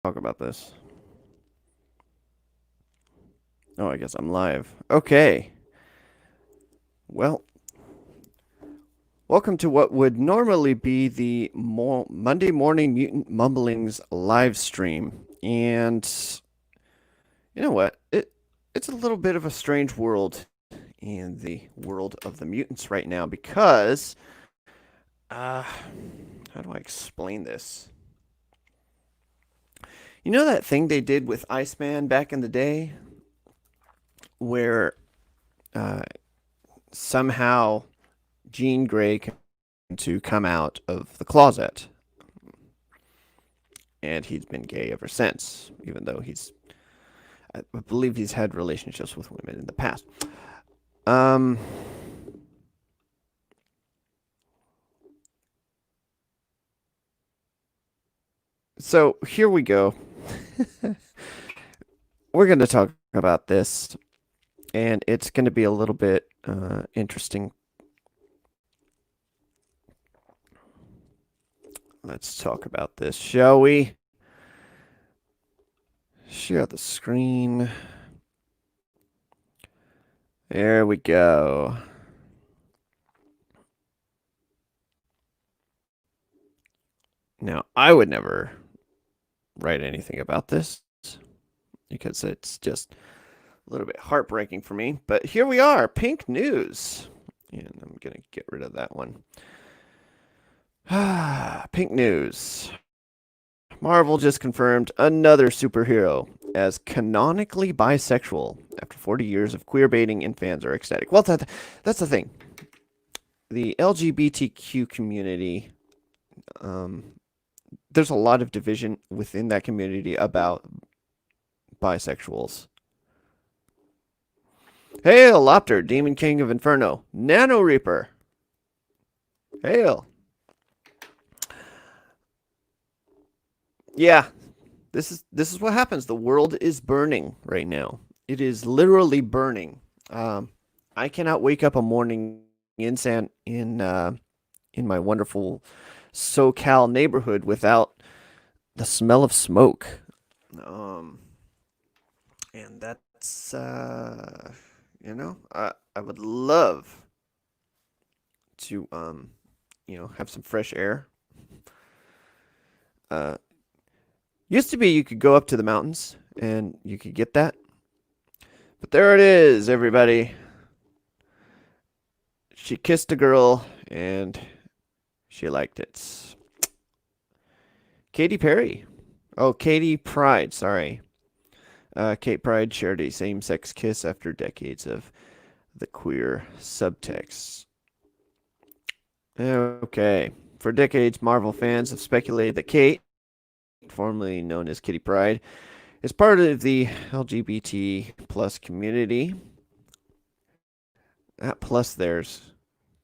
talk about this. Oh, I guess I'm live. Okay. Well, welcome to what would normally be the Monday Morning Mutant Mumblings live stream. And you know what? It's a little bit of a strange world in the world of the mutants right now because uh how do I explain this? You know that thing they did with Iceman back in the day where uh somehow Jean Grey can to come out of the closet, and he's been gay ever since, even though I believe he's had relationships with women in the past. Um, so here we go. We're going to talk about this, and it's going to be a little bit interesting. Let's talk about this, shall we? Share the screen. There we go. Now, I would never write anything about this because it's just a little bit heartbreaking for me. But here we are, pink news. And I'm going to get rid of that one. Pink news. Marvel just confirmed another superhero as canonically bisexual after 40 years of queer baiting, and fans are ecstatic. Well, that's the thing. The LGBTQ community, um, there's a lot of division within that community about bisexuals. Hail, Lopter, Demon King of Inferno, Nano Reaper. Hail. Yeah, this is what happens. The world is burning right now. It is literally burning. I cannot wake up a morning in my wonderful SoCal neighborhood without the smell of smoke. Um, and that's I would love to have some fresh air. Uh, Used to be you could go up to the mountains and you could get that. But there it is, everybody. She kissed a girl and she liked it. Katy Perry. Oh, Katy Pride, sorry. Kate Pride shared a same sex kiss after decades of the queer subtext. Okay. For decades, Marvel fans have speculated that Kate, formerly known as Kitty Pride, is part of the LGBT plus community. That plus there's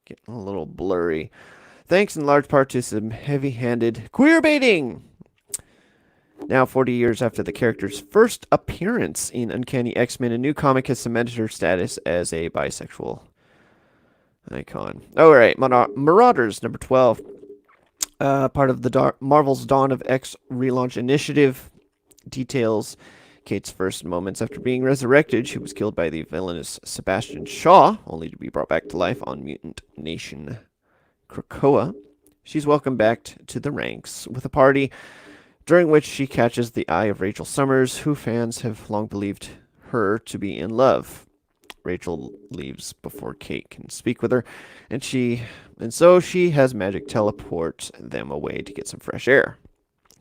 getting a little blurry. Thanks in large part to some heavy handed queer baiting. Now, 40 years after the character's first appearance in Uncanny X-Men, a new comic has cemented her status as a bisexual icon. All right, Marauders, number 12. Part of the Marvel's Dawn of X relaunch initiative, details Kate's first moments after being resurrected. She was killed by the villainous Sebastian Shaw, only to be brought back to life on Mutant Nation Krakoa. She's welcomed back to the ranks with a party during which she catches the eye of Rachel Summers, who fans have long believed her to be in love. Rachel leaves before Kate can speak with her, and so she has magic teleport them away to get some fresh air.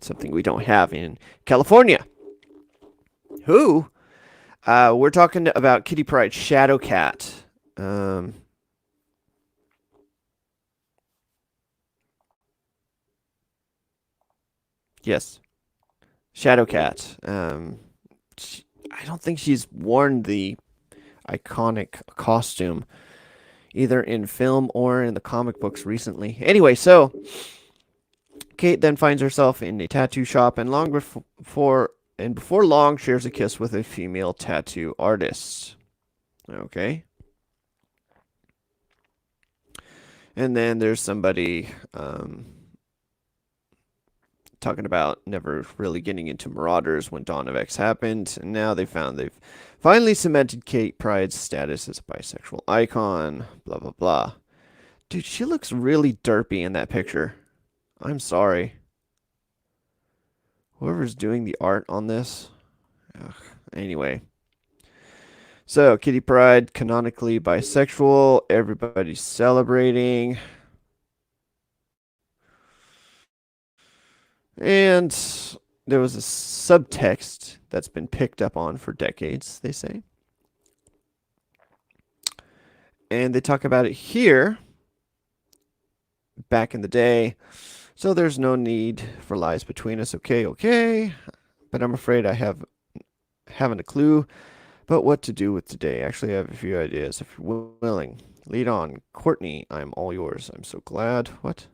Something we don't have in California. Who? We're talking about Kitty Pryde Shadowcat. Yes, Shadowcat. I don't think she's worn the iconic costume either in film or in the comic books recently. Anyway, so Kate then finds herself in a tattoo shop and before long shares a kiss with a female tattoo artist. Okay. And then there's somebody talking about never really getting into Marauders when Dawn of X happened, and now they've finally cemented Kate Pryde's status as a bisexual icon. Blah blah blah. Dude, she looks really derpy in that picture. I'm sorry. Whoever's doing the art on this. Ugh. Anyway. So, Kitty Pryde, canonically bisexual. Everybody's celebrating. And there was a subtext that's been picked up on for decades, they say. And they talk about it here back in the day. So there's no need for lies between us. Okay, okay. But I'm afraid I haven't a clue about what to do with today. Actually, I have a few ideas. If you're willing, lead on. Courtney, I'm all yours. I'm so glad. What?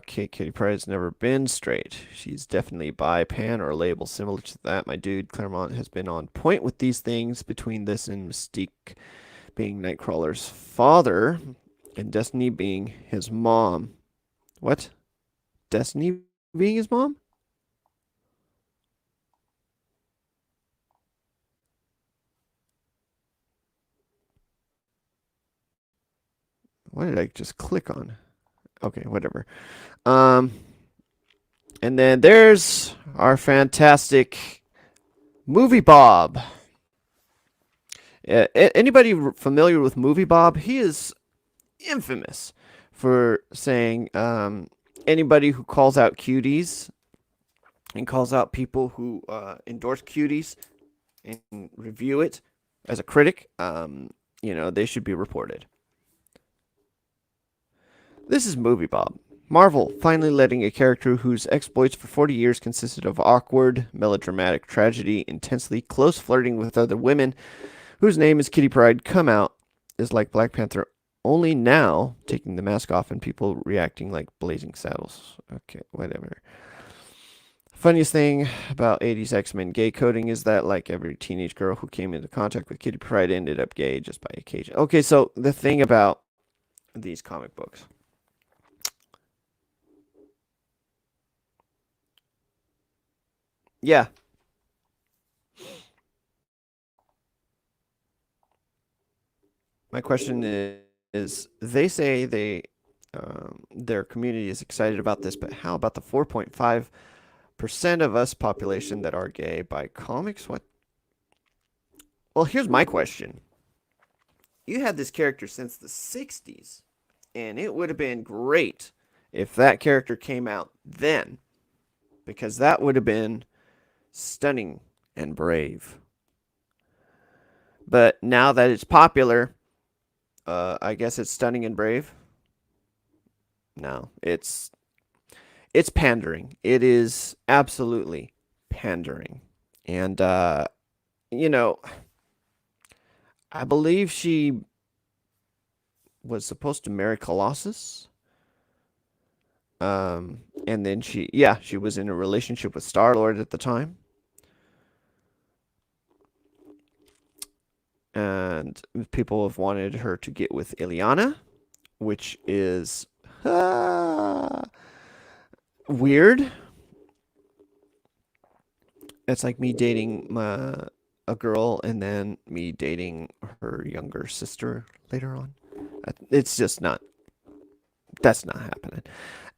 Katie Pryde's never been straight. She's definitely bi, pan, or a label similar to that. My dude, Claremont, has been on point with these things between this and Mystique being Nightcrawler's father and Destiny being his mom. What? Destiny being his mom? What did I just click on? Okay, whatever. Um, and then there's our fantastic Movie Bob. Anybody familiar with Movie Bob? He is infamous for saying anybody who calls out cuties and calls out people who endorse cuties and review it as a critic, they should be reported. This is Movie Bob. Marvel finally letting a character whose exploits for 40 years consisted of awkward, melodramatic tragedy, intensely close flirting with other women, whose name is Kitty Pryde, come out is like Black Panther, only now taking the mask off and people reacting like Blazing Saddles. Okay, whatever. Funniest thing about 80s X-Men gay coding is that like every teenage girl who came into contact with Kitty Pryde ended up gay just by occasion. Okay, so the thing about these comic books. Yeah. My question is they say their community is excited about this, but how about the 4.5% of us population that are gay by comics? What? Well, here's my question. You had this character since the 60s, and it would have been great if that character came out then, because that would have been stunning and brave. But now that it's popular, I guess it's stunning and brave. No, it's pandering. It is absolutely pandering. And you know, I believe she was supposed to marry Colossus. And then she was in a relationship with Star-Lord at the time. And people have wanted her to get with Ileana, which is weird. It's like me dating a girl and then me dating her younger sister later on. It's just not. That's not happening.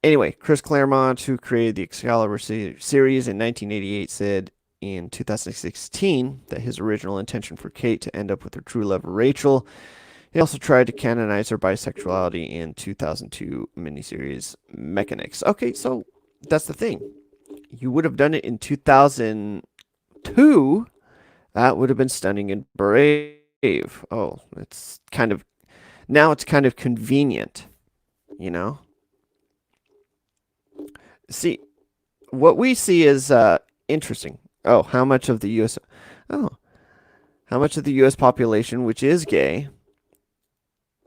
Anyway, Chris Claremont, who created the Excalibur series in 1988, said in 2016 that his original intention for Kate to end up with her true love, Rachel. He also tried to canonize her bisexuality in 2002 miniseries Mechanics. Okay, so that's the thing. You would have done it in 2002. That would have been stunning and brave. Oh, it's kind of now it's kind of convenient, you know? See, what we see is interesting. Oh, how much of the US Oh, how much of the US population which is gay,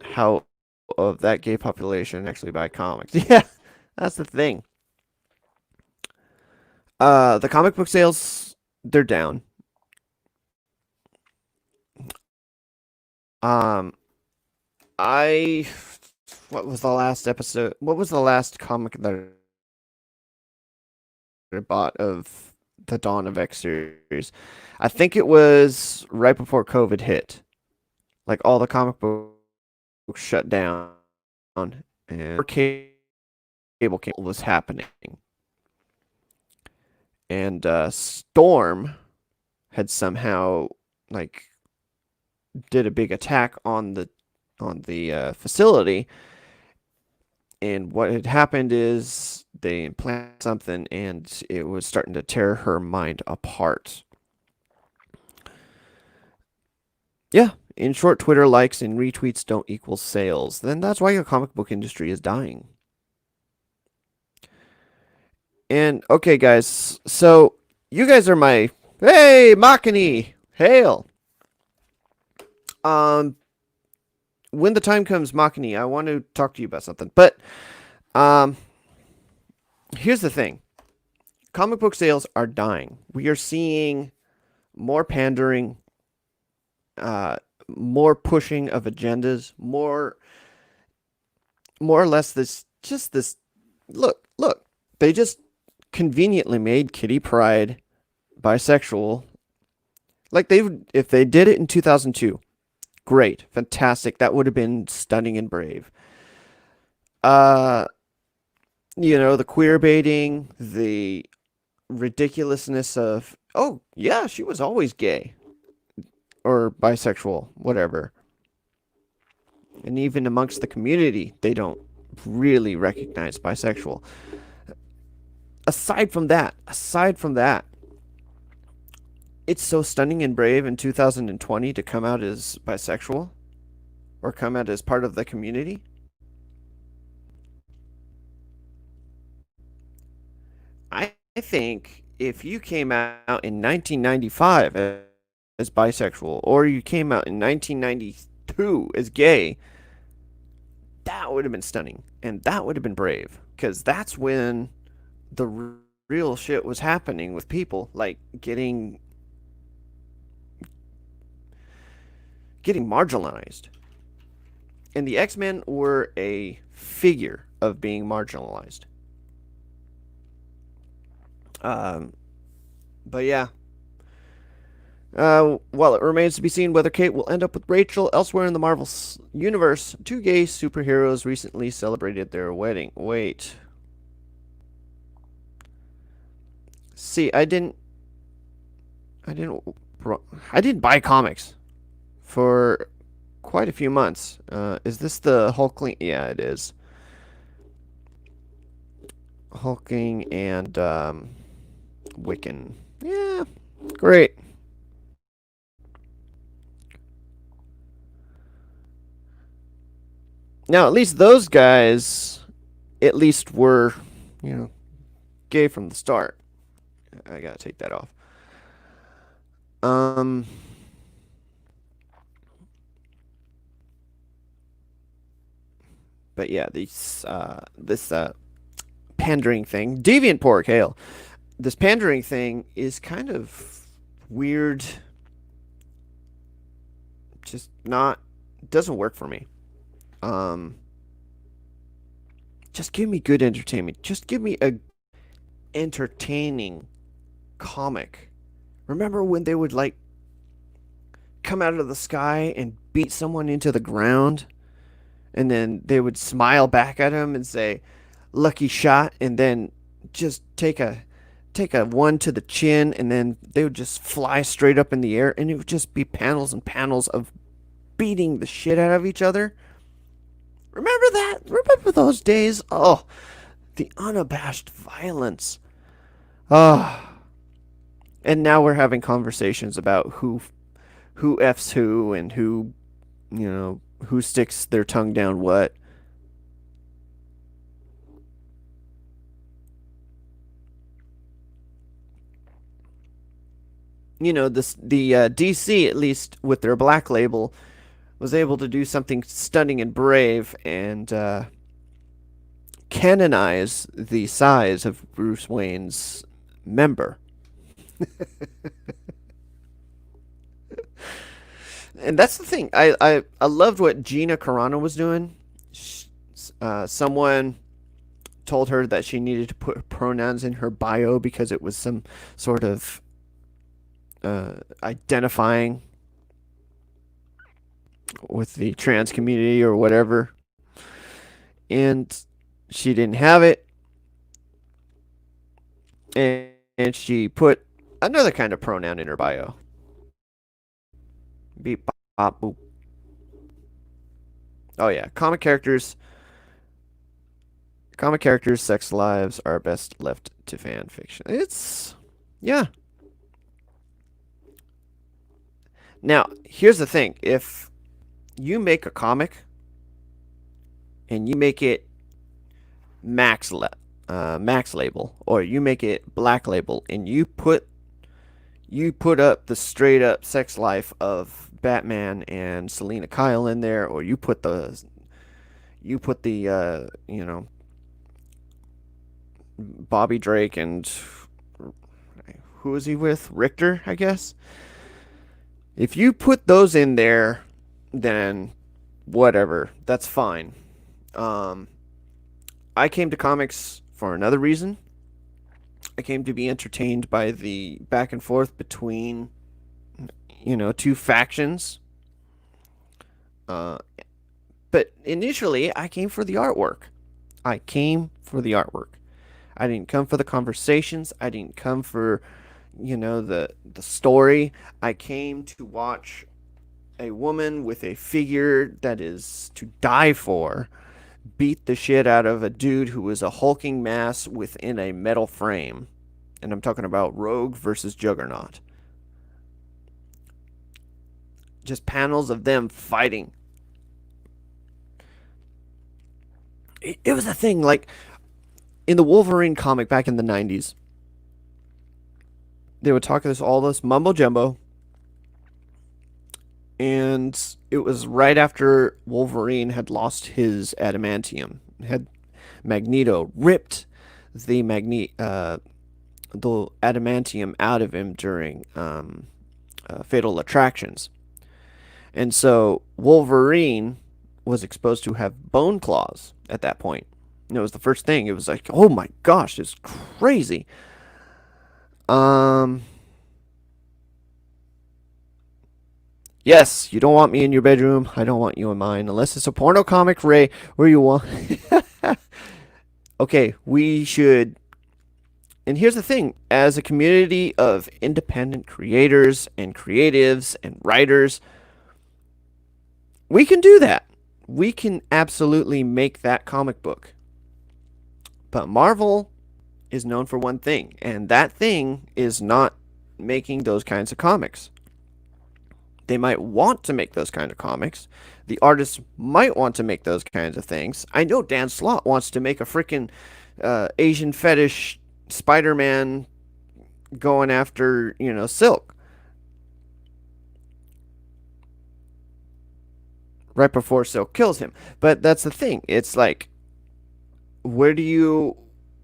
how of that gay population actually buy comics? Yeah, that's the thing. The comic book sales, they're down. Um, I what was the last episode? What was the last comic that I bought of the Dawn of X series. I think it was right before COVID hit. Like all the comic books shut down, and cable was happening, and Storm had somehow like did a big attack on the facility. And what had happened is they implanted something, and it was starting to tear her mind apart. Yeah, in short, Twitter likes and retweets don't equal sales. Then that's why the comic book industry is dying. And okay, guys, so you guys are my hey Machini, hail. Um, when the time comes, Machini, I want to talk to you about something. But um, here's the thing: comic book sales are dying. We are seeing more pandering, more pushing of agendas, more or less this look. They just conveniently made Kitty Pryde bisexual. Like if they did it in 2002, great, fantastic. That would have been stunning and brave. Uh, the queer baiting, the ridiculousness of, oh yeah, she was always gay or bisexual, whatever. And even amongst the community, they don't really recognize bisexual. Aside from that, it's so stunning and brave in 2020 to come out as bisexual or come out as part of the community. I think if you came out in 1995 as bisexual or you came out in 1992 as gay, that would have been stunning and that would have been brave because that's when the real shit was happening with people like getting marginalized. And the X-Men were a figure of being marginalized. Um, but yeah. Well, it remains to be seen whether Kate will end up with Rachel elsewhere in the Marvel universe. Two gay superheroes recently celebrated their wedding. Wait. See, I didn't, I didn't buy comics for quite a few months. Is this the Hulkling? Yeah, it is. Hulking and Wiccan. Yeah, great. Now, at least those guys, at least were, you know, gay from the start. I gotta take that off. Um, but yeah, this pandering thing, deviant pork, hail. This pandering thing is kind of weird. Just not doesn't work for me. Um, just give me good entertainment. Just give me a entertaining comic. Remember when they would like come out of the sky and beat someone into the ground, and then they would smile back at him and say, "Lucky shot," and then just take a one to the chin, and then they would just fly straight up in the air, and it would just be panels and panels of beating the shit out of each other. Remember that? Remember those days? Oh, the unabashed violence. Oh. And now we're having conversations about who f's who and who sticks their tongue down what. This the DC, at least with their Black Label, was able to do something stunning and brave and canonize the size of Bruce Wayne's member. And that's the thing. I loved what Gina Carano was doing. Someone told her that she needed to put pronouns in her bio because it was some sort of identifying with the trans community or whatever. And she didn't have it. And she put another kind of pronoun in her bio. Beep, bop, boop. Oh, yeah. Comic characters' sex lives are best left to fan fiction. Yeah. Now, here's the thing. If you make a comic and you make it Max label, or you make it Black label, and you put up the straight up sex life of Batman and Selena Kyle in there, or you put the Bobby Drake and who is he with? Richter, I guess. If you put those in there, then whatever, that's fine. Um, I came to comics for another reason. I came to be entertained by the back and forth between, two factions. Uh, but initially, I came for the artwork. I came for the artwork. I didn't come for the conversations. I didn't come for, the story. I came to watch a woman with a figure that is to die for beat the shit out of a dude who was a hulking mass within a metal frame. And I'm talking about Rogue versus Juggernaut. Just panels of them fighting. It was a thing, like in the Wolverine comic back in the 90s. They would talk all this mumbo jumbo, and it was right after Wolverine had lost his adamantium. Had Magneto ripped the adamantium out of him during Fatal Attractions, and so Wolverine was exposed to have bone claws at that point. It was the first thing. It was like, oh my gosh, it's crazy. Um, Yes, you don't want me in your bedroom. I don't want you in mine. Unless it's a porno comic, Ray, where you want. Okay, we should. And here's the thing, as a community of independent creators and creatives and writers, we can do that. We can absolutely make that comic book. But Marvel is known for one thing, and that thing is not making those kinds of comics. They might want to make those kind of comics. The artists might want to make those kinds of things. I know Dan Slott wants to make a freaking Asian fetish Spider-Man going after, Silk. Right before Silk kills him. But that's the thing. It's like, where do you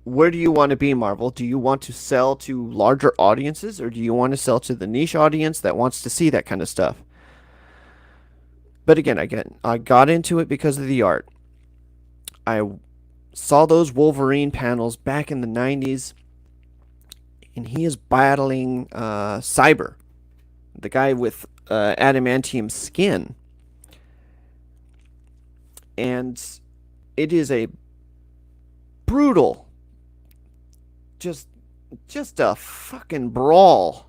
want to be, Marvel? Do you want to sell to larger audiences, or do you want to sell to the niche audience that wants to see that kind of stuff? But again, I got into it because of the art. I saw those Wolverine panels back in the 90s, and he is battling Cyber, the guy with adamantium skin. And it is a brutal, just a fucking brawl.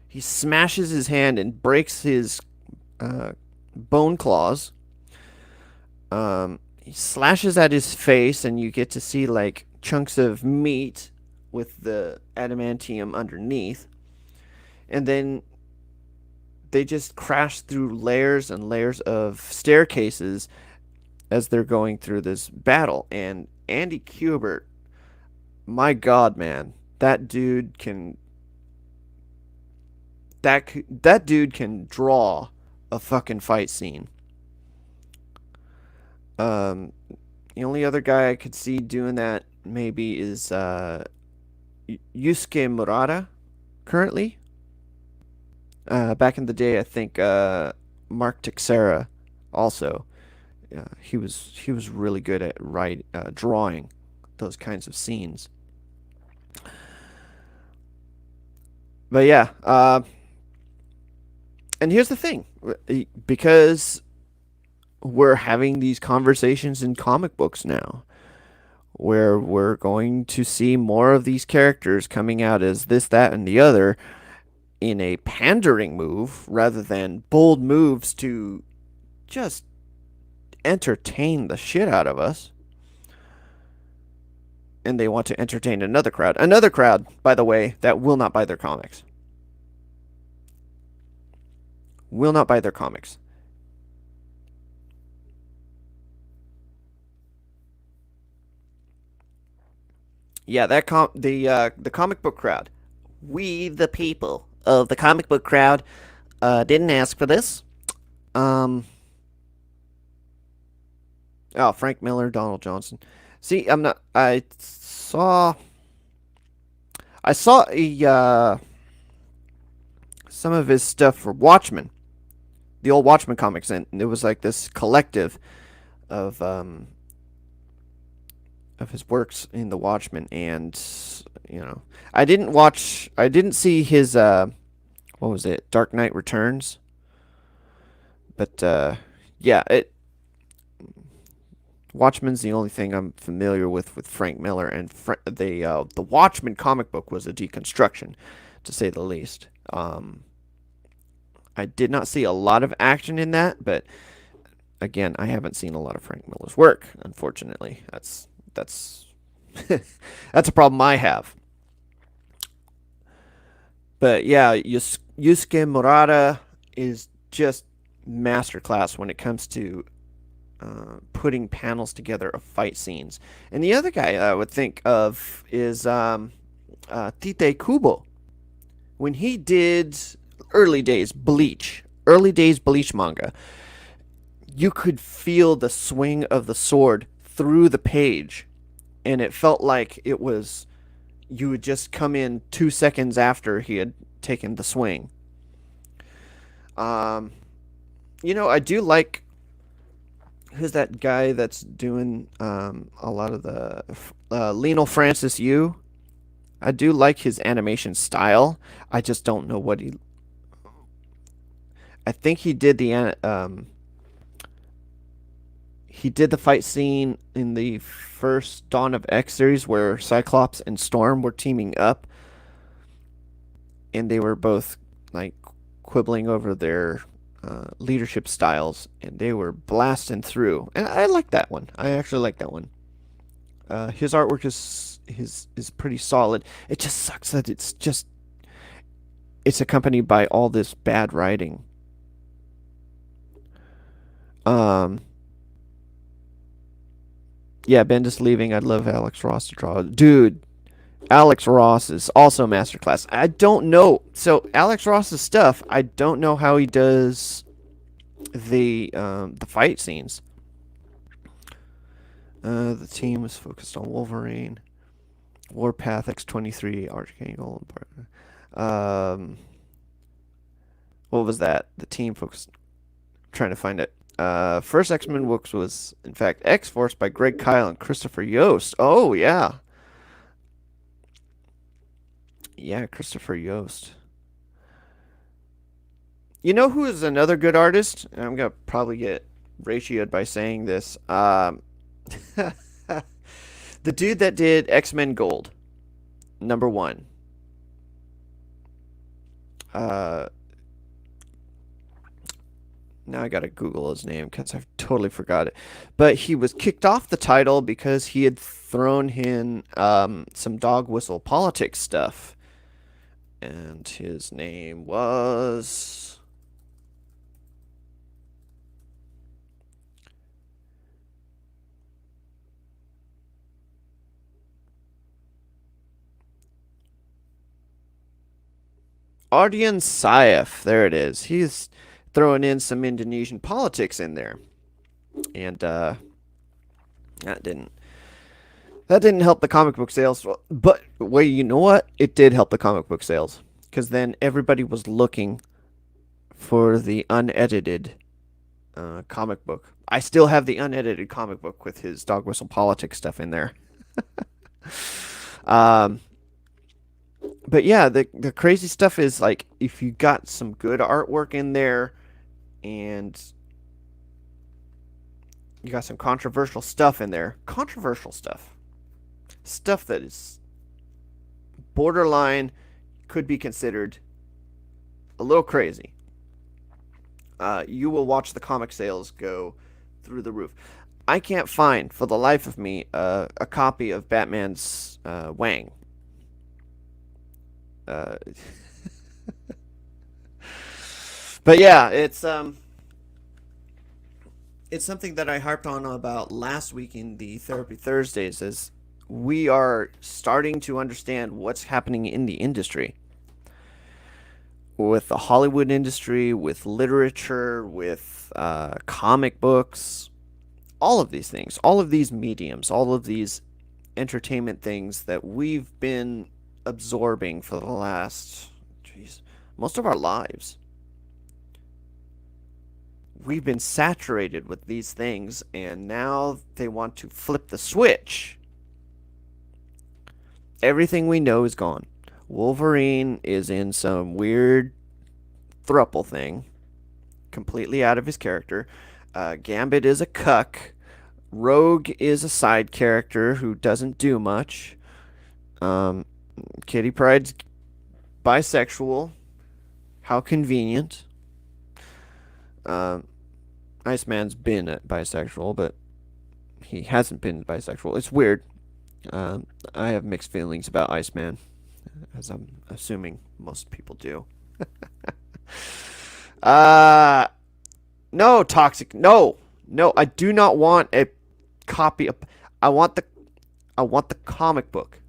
He smashes his hand and breaks his bone claws. He slashes at his face, and you get to see like chunks of meat with the adamantium underneath. And then they just crash through layers and layers of staircases as they're going through this battle. And Andy Kubert, my God, man, that dude can draw a fucking fight scene. The only other guy I could see doing that maybe is Yusuke Murata currently. Back in the day, I think Mark Texera also. he was really good at drawing those kinds of scenes. But yeah, and here's the thing, because we're having these conversations in comic books now, where we're going to see more of these characters coming out as this, that, and the other in a pandering move rather than bold moves to just entertain the shit out of us. And they want to entertain another crowd. Another crowd, by the way, that will not buy their comics. Will not buy their comics. Yeah, the comic book crowd. We, the people of the comic book crowd, didn't ask for this. Um, oh, Frank Miller, Donald Johnson. See, I'm not. I saw some of his stuff for Watchmen, the old Watchmen comics, and it was like this collective of of his works in the Watchmen, and I didn't see his what was it, Dark Knight Returns, but yeah, it Watchmen's the only thing I'm familiar with Frank Miller, and the Watchmen comic book was a deconstruction, to say the least. I did not see a lot of action in that, but again, I haven't seen a lot of Frank Miller's work. Unfortunately, that's that's a problem I have. But yeah, Yusuke Murata is just masterclass when it comes to putting panels together of fight scenes. And the other guy I would think of is Tite Kubo. When he did early days Bleach manga, you could feel the swing of the sword through the page, and it felt like it was you would just come in 2 seconds after he had taken the swing. Um, I do like who's that guy that's doing a lot of the Lionel Francis Yu. I do like his animation style. I just don't know what he. I think he did the fight scene in the first Dawn of X series where Cyclops and Storm were teaming up, and they were both like quibbling over their leadership styles, and they were blasting through. And I like that one. I actually like that one. His artwork is pretty solid. It just sucks that it's accompanied by all this bad writing. Um, yeah, Bendis leaving. I'd love Alex Ross to draw. Dude, Alex Ross is also masterclass. I don't know. So Alex Ross's stuff, I don't know how he does the fight scenes. The team was focused on Wolverine, Warpath X-23, Archangel. Um, what was that? The team focused. Trying to find it. First X-Men books was in fact X-Force by Greg Kyle and Christopher Yost. Oh yeah, yeah, Christopher Yost. You know who is another good artist? I'm gonna probably get ratioed by saying this. The dude that did X-Men Gold, number one. Uh, Now I gotta Google his name because I've totally forgot it. But he was kicked off the title because he had thrown in some dog whistle politics stuff. And his name was. Ardian Syaf. There it is. He's throwing in some Indonesian politics in there. And that didn't help the comic book sales. But well, you know what? It did help the comic book sales because then everybody was looking for the unedited comic book. I still have the unedited comic book with his dog whistle politics stuff in there. Um, but yeah, the crazy stuff is like if you got some good artwork in there and you got some controversial stuff in there, stuff that is borderline could be considered a little crazy. You will watch the comic sales go through the roof. I can't find for the life of me a copy of Batman's Wang. Uh, but yeah, it's something that I harped on about last week in the Therapy Thursdays. As we are starting to understand what's happening in the industry, with the Hollywood industry, with literature, with comic books, all of these things, all of these mediums, all of these entertainment things that we've been absorbing for the last, geez, most of our lives. We've been saturated with these things, and now they want to flip the switch. Everything we know is gone. Wolverine is in some weird thruple thing, completely out of his character. Gambit is a cuck. Rogue is a side character who doesn't do much. Um, Kitty Pryde's bisexual. How convenient. Iceman's been bisexual, but he hasn't been bisexual. It's weird. I have mixed feelings about Iceman, as I'm assuming most people do. uh, no, toxic. No, no, I do not want a copy of. I want the. I want the comic book,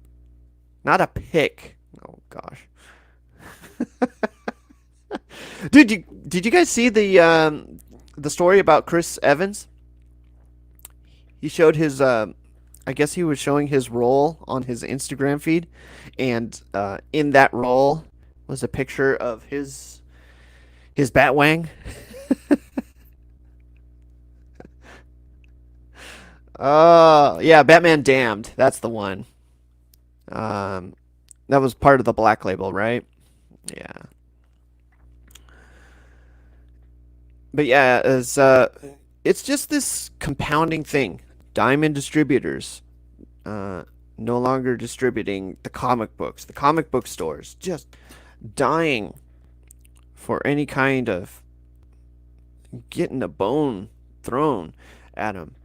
not a pic. Oh gosh. Did you guys see the story about Chris Evans? He showed his I guess he was showing his role on his Instagram feed, and in that role was a picture of his Batwang. Yeah, Batman Damned. That's the one. Um, that was part of the Black Label, right? Yeah. But yeah, it's just this compounding thing. Diamond distributors uh, no longer distributing the comic books. The comic book stores just dying for any kind of getting a bone thrown at them.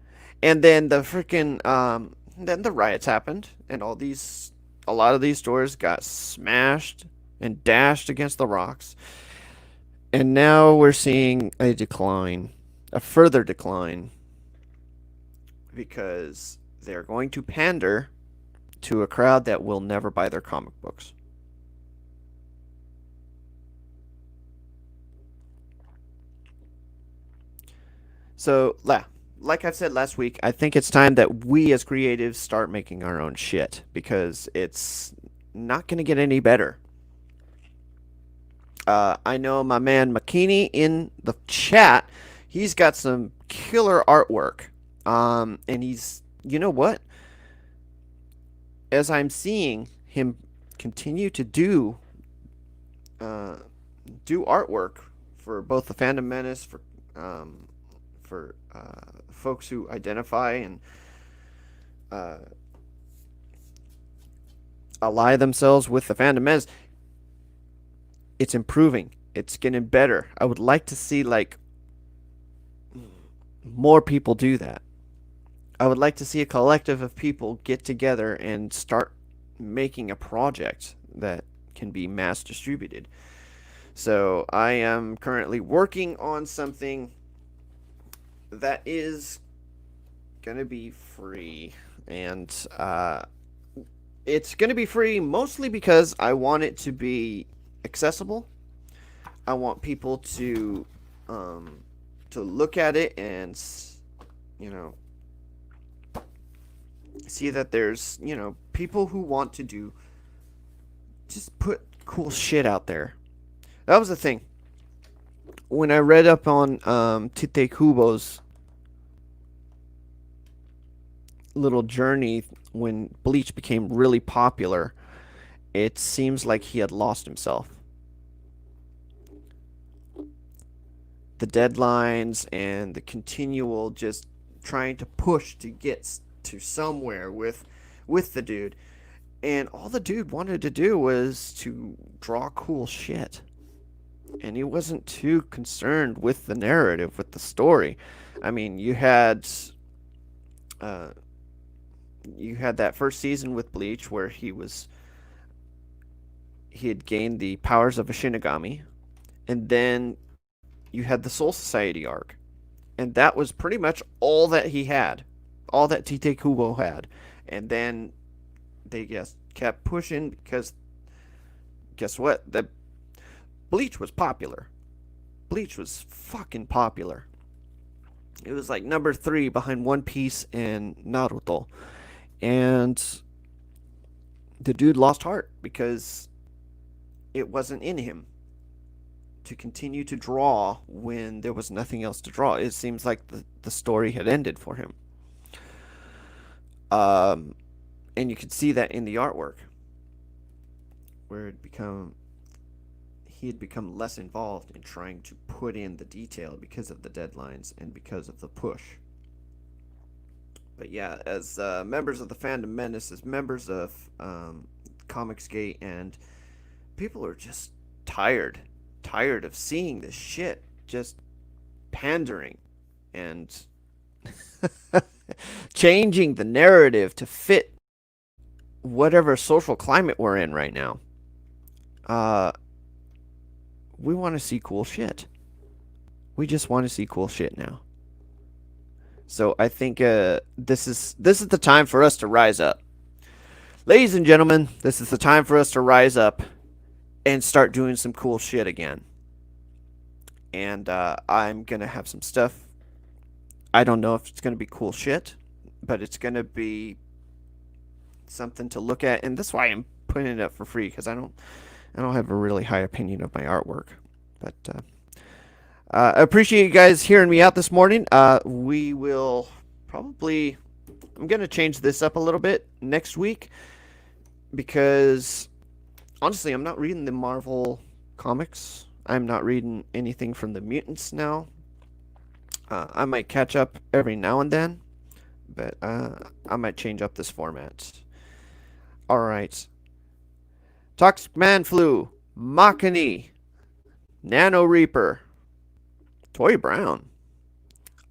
And then then the riots happened, and a lot of these stores got smashed and dashed against the rocks. And now we're seeing a decline, a further decline, because they're going to pander to a crowd that will never buy their comic books. So, like I've said last week, I think it's time that we as creatives start making our own shit because it's not going to get any better. I know my man McKinney in the chat. He's got some killer artwork. And you know what? As I'm seeing him continue to uh, do artwork for both the Phantom Menace, for folks who identify and uh, ally themselves with the Phantom Menace, it's improving. It's getting better. I would like to see like more people do that. I would like to see a collective of people get together and start making a project that can be mass distributed. So I am currently working on something that is gonna be free, and it's gonna be free mostly because I want it to be accessible. I want people to look at it and you know see that there's people who want to do just put cool shit out there. That was the thing. when I read up on Tite Kubo's little journey when Bleach became really popular, it seems like he had lost himself. The deadlines and the continual just trying to push to get to somewhere with the dude. And all the dude wanted to do was to draw cool shit. And he wasn't too concerned with the narrative, with the story. I mean, uh, you had that first season with Bleach where he had gained the powers of a Shinigami, and then you had the Soul Society arc, and that was pretty much all that he had, all that Tite Kubo had, and then they just kept pushing because guess what? The Bleach was popular. Bleach was fucking popular. It was like number 3 behind One Piece and Naruto, and the dude lost heart because it wasn't in him to continue to draw when there was nothing else to draw. It seems like the story had ended for him. And you could see that in the artwork, where he had become less involved in trying to put in the detail because of the deadlines and because of the push. But yeah, as members of the Fandom Menace, as members of Comicsgate, and people are just tired of seeing this shit just pandering and changing the narrative to fit whatever social climate we're in right now. We want to see cool shit. We just want to see cool shit now. So I think this is the time for us to rise up. Ladies and gentlemen, this is the time for us to rise up and start doing some cool shit again. And I'm going to have some stuff. I don't know if it's going to be cool shit, but it's going to be something to look at. And that's why I'm putting it up for free, because I don't have a really high opinion of my artwork. But I appreciate you guys hearing me out this morning. We will probably... I'm going to change this up a little bit next week, because honestly, I'm not reading the Marvel comics. I'm not reading anything from the Mutants now. I might catch up every now and then, but I might change up this format. Alright. Toxic Man Flu, Machini, Nano Reaper, Toy Brown,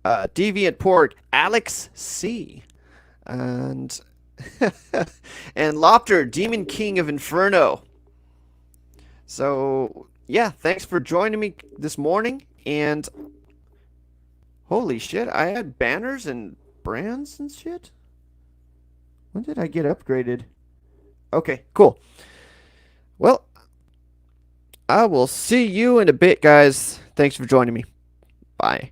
Deviant Pork, Alex C, and and Lopter, Demon King of Inferno. So yeah, thanks for joining me this morning. And holy shit, I had banners and brands and shit. When did I get upgraded? Okay, cool. Well, I will see you in a bit, guys. Thanks for joining me. Bye.